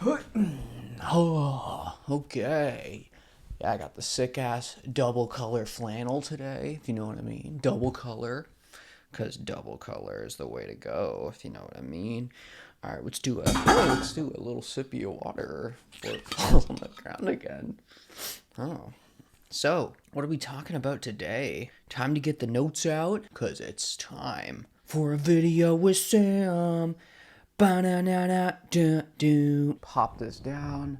Oh, okay. Yeah, I got the sick ass double color flannel today, if you know what I mean. Double color. Because double color is the way to go, if you know what I mean. Alright, let's do a little sippy of water before it falls on the ground again. Oh. So, what are we talking about today? Time to get the notes out? Because it's time for a video with Sam. Ba-na-na-na-do-do. Pop this down.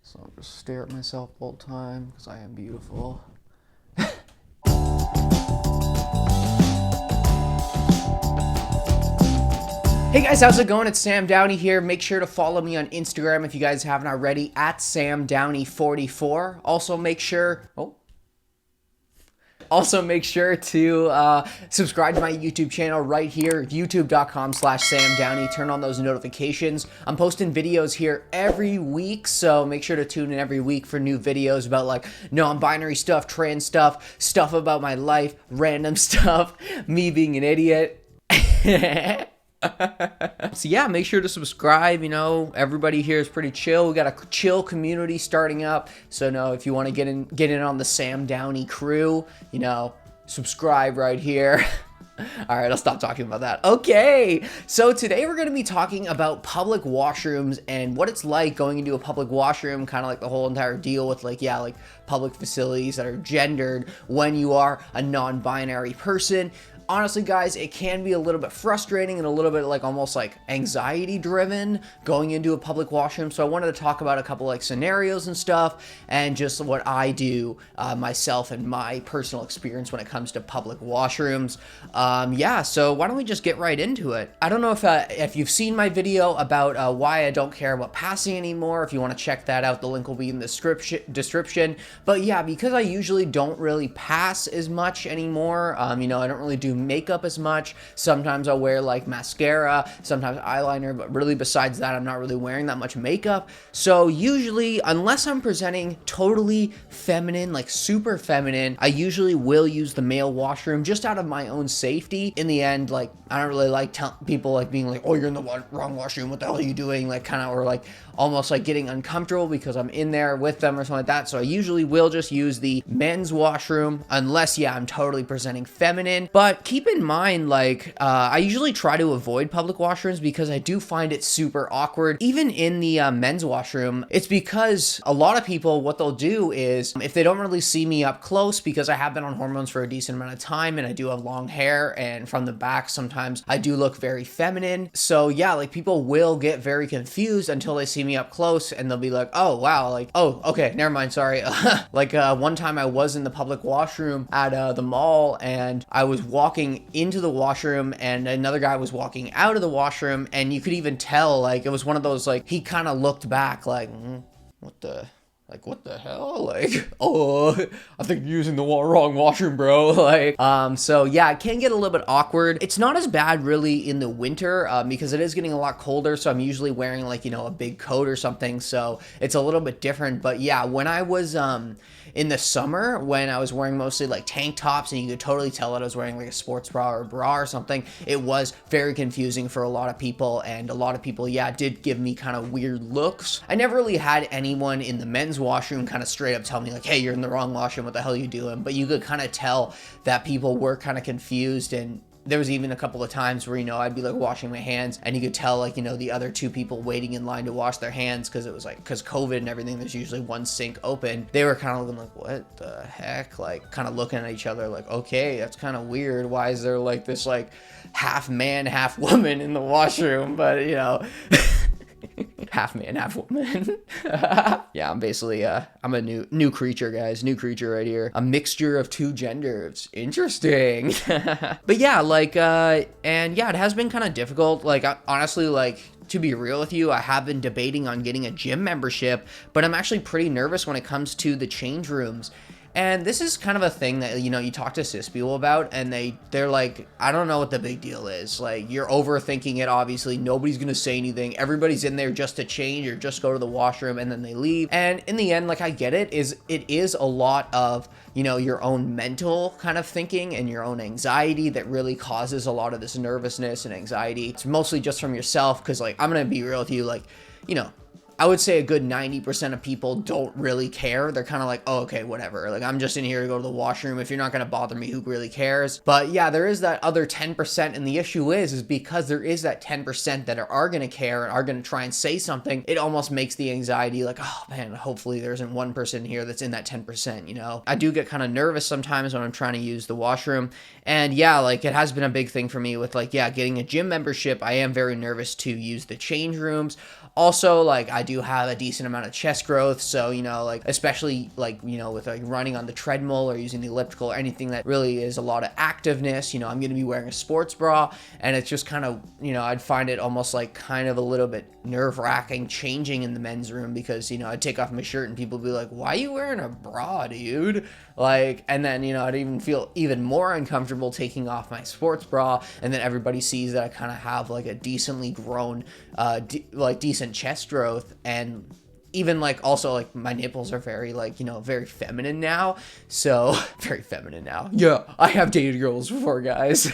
So I'll just stare at myself all the time because I am beautiful. Hey guys, how's it going? It's Sam Downey here. Make sure to follow me on Instagram if you guys haven't already, at SamDowney44. Also make sure to subscribe to my YouTube channel right here, youtube.com/SamDowney. Turn on those notifications. I'm posting videos here every week, so make sure to tune in every week for new videos about like non-binary stuff, trans stuff, stuff about my life, random stuff, me being an idiot. So yeah, make sure to subscribe. You know, everybody here is pretty chill. We got a chill community starting up. So no, if you want to get in on the Sam Downey crew, you know, subscribe right here. All right, I'll stop talking about that. Okay, so today we're going to be talking about public washrooms and what it's like going into a public washroom, kind of like the whole entire deal with like public facilities that are gendered when you are a non-binary person. Honestly, guys, it can be a little bit frustrating and a little bit like almost like anxiety driven going into a public washroom. So I wanted to talk about a couple like scenarios and stuff and just what I do myself and my personal experience when it comes to public washrooms. Yeah, so why don't we just get right into it? I don't know if you've seen my video about why I don't care about passing anymore. If you want to check that out, the link will be in the description. But yeah, because I usually don't really pass as much anymore, you know, I don't really do makeup as much. Sometimes I'll wear like mascara, sometimes eyeliner, but really besides that, I'm not really wearing that much makeup. So usually, unless I'm presenting totally feminine, like super feminine, I usually will use the male washroom just out of my own safety. In the end, like, I don't really like people like being like, oh, you're in the wrong washroom, what the hell are you doing? Like kind of, or like almost like getting uncomfortable because I'm in there with them or something like that. So I usually will just use the men's washroom unless, yeah, I'm totally presenting feminine. But keep in mind, like, I usually try to avoid public washrooms because I do find it super awkward. Even in the men's washroom, it's because a lot of people, what they'll do is if they don't really see me up close, because I have been on hormones for a decent amount of time and I do have long hair, and from the back, sometimes I do look very feminine. So yeah, like people will get very confused until they see me up close and they'll be like, oh wow, like, oh okay, never mind, sorry. Like one time I was in the public washroom at the mall and I was walking into the washroom and another guy was walking out of the washroom, and you could even tell like it was one of those like he kind of looked back like what the hell? Like, oh, I think you're using the wrong washroom, bro. Like, so yeah, it can get a little bit awkward. It's not as bad really in the winter, because it is getting a lot colder. So I'm usually wearing like, you know, a big coat or something. So it's a little bit different. But yeah, when I was, in the summer, when I was wearing mostly like tank tops and you could totally tell that I was wearing like a sports bra or a bra or something, it was very confusing for a lot of people. And a lot of people, yeah, did give me kind of weird looks. I never really had anyone in the men's washroom kind of straight up tell me like, hey, you're in the wrong washroom, what the hell are you doing? But you could kind of tell that people were kind of confused. And there was even a couple of times where, you know, I'd be like washing my hands and you could tell like, you know, the other two people waiting in line to wash their hands, because it was like, because COVID and everything, there's usually one sink open. They were kind of looking like, what the heck? Like kind of looking at each other like, okay, that's kind of weird. Why is there like this like half man, half woman in the washroom? But you know, half man, half woman. Yeah, I'm basically I'm a new creature, guys. New creature right here. A mixture of two genders. Interesting. But yeah, like and yeah, it has been kind of difficult. Like honestly, like, to be real with you, I have been debating on getting a gym membership, but I'm actually pretty nervous when it comes to the change rooms. And this is kind of a thing that, you know, you talk to cis people about and they're like, I don't know what the big deal is. Like, you're overthinking it, obviously. Nobody's going to say anything. Everybody's in there just to change or just go to the washroom and then they leave. And in the end, like, I get it. It is a lot of, you know, your own mental kind of thinking and your own anxiety that really causes a lot of this nervousness and anxiety. It's mostly just from yourself because, like, I'm going to be real with you, like, you know, I would say a good 90% of people don't really care. They're kind of like, oh, okay, whatever. Like, I'm just in here to go to the washroom. If you're not going to bother me, who really cares? But yeah, there is that other 10%. And the issue is because there is that 10% that are going to care and are going to try and say something, it almost makes the anxiety like, oh man, hopefully there isn't one person here that's in that 10%, you know? I do get kind of nervous sometimes when I'm trying to use the washroom. And yeah, like it has been a big thing for me with like, yeah, getting a gym membership. I am very nervous to use the change rooms. Also, like I do have a decent amount of chest growth, so you know, like especially like, you know, with like running on the treadmill or using the elliptical or anything that really is a lot of activeness, you know, I'm going to be wearing a sports bra, and it's just kind of, you know, I'd find it almost like kind of a little bit nerve-wracking changing in the men's room, because, you know, I'd take off my shirt and people would be like, why are you wearing a bra, dude? Like, and then, you know, I'd even feel even more uncomfortable taking off my sports bra, and then everybody sees that I kind of have like a decently grown, decent chest growth, and even like also like my nipples are very like, you know, very feminine now. So very feminine now. Yeah, I have dated girls before, guys.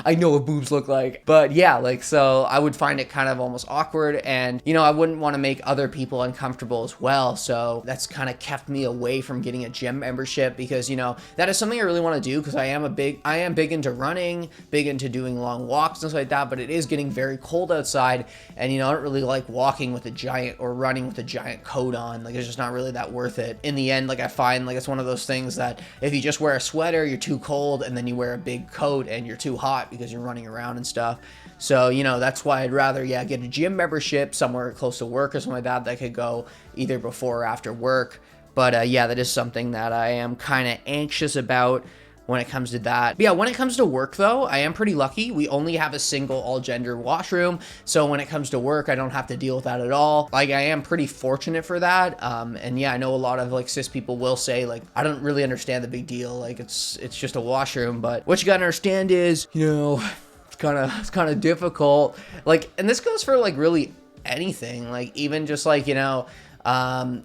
I know what boobs look like. But yeah, like, so I would find it kind of almost awkward, and you know, I wouldn't want to make other people uncomfortable as well. So that's kind of kept me away from getting a gym membership, because, you know, that is something I really want to do, because I am big into running, big into doing long walks and stuff like that, but it is getting very cold outside, and you know, I don't really like walking with a giant or running with a giant coat on. Like, it's just not really that worth it. In the end, like I find like it's one of those things that if you just wear a sweater, you're too cold, and then you wear a big coat and you're too hot because you're running around and stuff. So, you know, that's why I'd rather, yeah, get a gym membership somewhere close to work or something like that could go either before or after work. But yeah, that is something that I am kind of anxious about when it comes to that. But yeah, when it comes to work though, I am pretty lucky. We only have a single all-gender washroom, so when it comes to work, I don't have to deal with that at all. Like, I am pretty fortunate for that. And yeah, I know a lot of like cis people will say like, I don't really understand the big deal. Like, it's just a washroom. But what you gotta understand is, you know, it's kind of difficult. Like, and this goes for like really anything. Like, even just like, you know,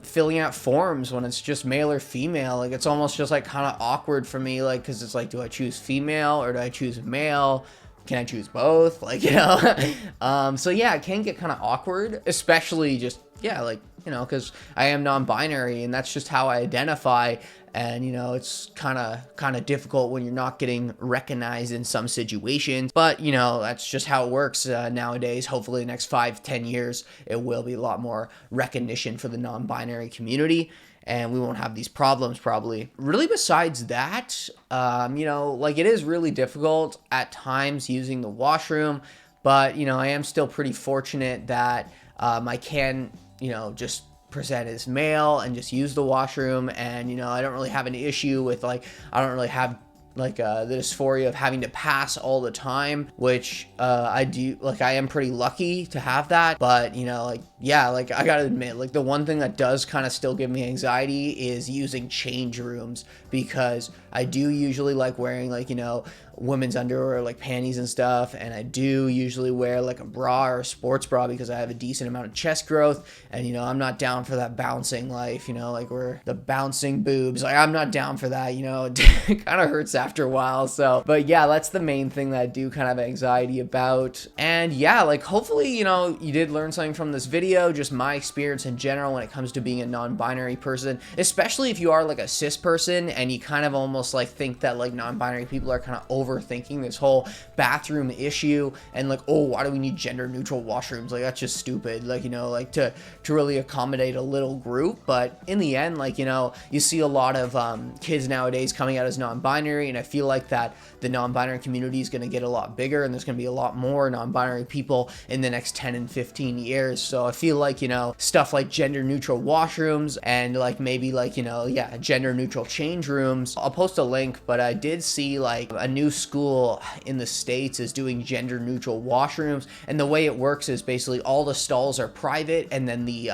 filling out forms when it's just male or female, like it's almost just like kind of awkward for me, like, because it's like, do I choose female or do I choose male? Can I choose both? Like, you know. So yeah, it can get kind of awkward, especially just, yeah, like, you know, because I am non-binary and that's just how I identify. And, you know, it's kind of difficult when you're not getting recognized in some situations. But, you know, that's just how it works nowadays. Hopefully the next 5-10 years, it will be a lot more recognition for the non-binary community, and we won't have these problems probably. Really, besides that, you know, like, it is really difficult at times using the washroom. But, you know, I am still pretty fortunate that I can, you know, just present as male and just use the washroom, and you know, I don't really have an issue with like, I don't really have like the dysphoria of having to pass all the time, which I do, like, I am pretty lucky to have that. But you know, like, yeah, like, I gotta admit, like, the one thing that does kind of still give me anxiety is using change rooms, because I do usually like wearing, like, you know, women's underwear, like panties and stuff, and I do usually wear like a bra or a sports bra because I have a decent amount of chest growth, and you know, I'm not down for that bouncing life, you know, like, we're the bouncing boobs, like, I'm not down for that, you know. It kind of hurts after a while. So, but yeah, that's the main thing that I do kind of have anxiety about. And yeah, like, hopefully, you know, you did learn something from this video, just my experience in general when it comes to being a non-binary person, especially if you are like a cis person and you kind of almost like think that like non-binary people are kind of overthinking this whole bathroom issue, and like, oh, why do we need gender neutral washrooms? Like, that's just stupid, like, you know, like to really accommodate a little group. But in the end, like, you know, you see a lot of kids nowadays coming out as non-binary, and I feel like that the non-binary community is going to get a lot bigger, and there's going to be a lot more non-binary people in the next 10 and 15 years. So I feel like, you know, stuff like gender neutral washrooms and like maybe like, you know, yeah, gender neutral change rooms. I'll post a link, but I did see like a new school in the States is doing gender neutral washrooms, and the way it works is basically all the stalls are private, and then the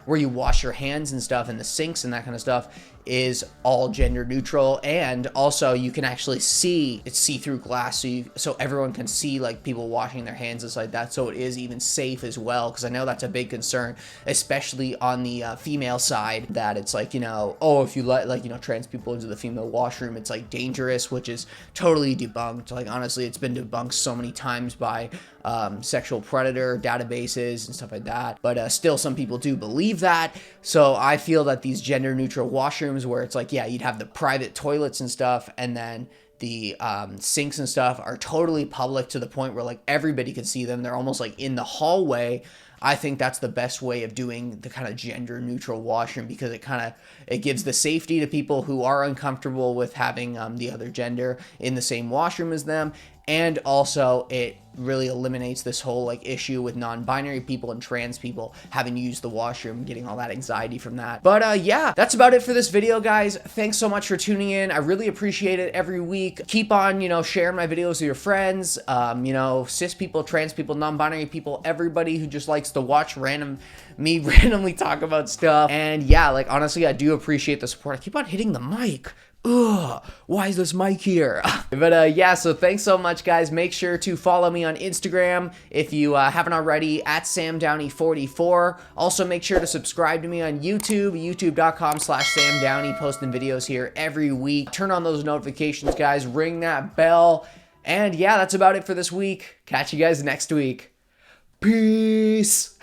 where you wash your hands and stuff, and the sinks and that kind of stuff is all gender neutral. And also you can actually see, it's see-through glass, so everyone can see like people washing their hands and stuff like that, so it is even safe as well, because I know that's a big concern, especially on the female side, that it's like, you know, oh, if you let like, you know, trans people into the female washroom, it's like dangerous, which is totally debunked. Like, honestly, it's been debunked so many times by sexual predator databases and stuff like that. But still, some people do believe that. So I feel that these gender neutral washrooms, where it's like, yeah, you'd have the private toilets and stuff, and then the sinks and stuff are totally public to the point where like everybody can see them. They're almost like in the hallway. I think that's the best way of doing the kind of gender neutral washroom, because it gives the safety to people who are uncomfortable with having the other gender in the same washroom as them. And also it really eliminates this whole like issue with non-binary people and trans people having to use the washroom, getting all that anxiety from that. But yeah, that's about it for this video, guys. Thanks so much for tuning in. I really appreciate it every week. Keep on, sharing my videos with your friends, cis people, trans people, non-binary people, everybody who just likes to watch me randomly talk about stuff. And yeah, like honestly, I do appreciate the support. I keep on hitting the mic. Ugh, why is this mic here? But yeah, so thanks so much, guys. Make sure to follow me on Instagram if you haven't already, at SamDowney44. Also, make sure to subscribe to me on YouTube, youtube.com/SamDowney, posting videos here every week. Turn on those notifications, guys. Ring that bell. And yeah, that's about it for this week. Catch you guys next week. Peace.